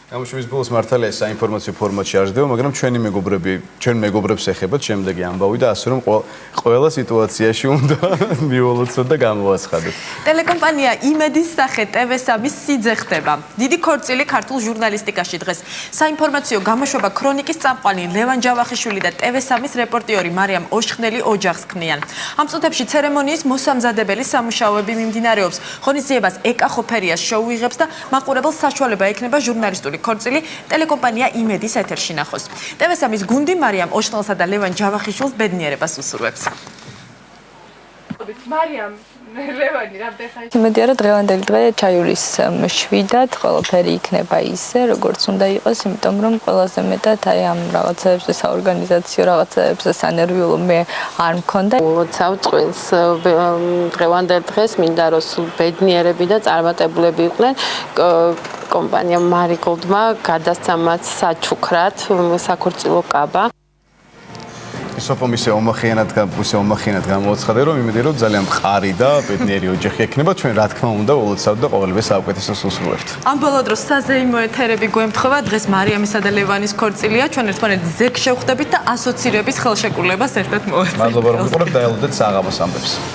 ამუშვის ბოლოს მართალია საინფორმაციო ფორმატში არ ჟდება, მაგრამ ჩვენ მეგობრებს ეხებათ შემდეგი ამბავი და ასე რომ ყველა სიტუაციაში უნდა მიულოცოთ და გამოაცხადოთ. ტელეკომპანია იმედის სახე TV3-ის სიძე ხდება. დიდი ქორწილი ქართულ ჟურნალისტიკაში დღეს საინფორმაციო გამოშვება ქრონიკის წამყვანი ლევან ჯავახიშვილი და TV3-ის რეპორტიორი მარიამ ოშხნელი ოჯახს ქმნიან. ამ წუთებში ცერემონიის მოსამზადებელი სამუშაოები მიმდინარეობს. ღონისძიებას ეკა ხოფერიას შოუ იღებს და მაყურებელს საშუალება ექნება ჟურნალისტური ქორწილი ტელეკომპანია იმედის ეთერში ნახოს. TV3-ის გუნდი მარიამ ოშხნელსა და ლევან ჯავახიშვილს ბედნიერებას უსურვებს. მარიამ ლევანი რამდენ იმედია რომ დღევანდელი დღე ჩაიulis შვიდად ყველაფერი იქნება ისე როგორც უნდა იყოს, იმიტომ რომ ყველაზე მეტად აი ამ რაღაცებზე საორგანიზაციო რაღაცებზე სანერვიულო მე არ მქონდა. უცავ წყვილს დღევანდელ დღეს მინდა რომ სულ ბედნიერები და წარმატებულები იყვნენ. კომპანია Marigold-მა გადასცა მათ საჩუქრად საქორწილო კაბა. სოფო მისე ომახიანად გამოაცხადა რომ იმედი რომ ძალიან მყარი და ბედნიერი ოჯახი ექნება ჩვენ რა თქმა უნდა ულოცავთ და ყოველივე საუკეთესოს უსურვებთ. ამ ბოლო დროს საზეიმო ეთერები გვემთხვევა დღეს მარიამისა და ლევანის ქორწილია ჩვენ ერთმანეთს ზეგ შევხვდებით და ასოცირების ხელშეკრულებას ერთად მოვაწყდით. მადლობა რომ გიყურებთ და ელოდეთ საღამოს ამბებს.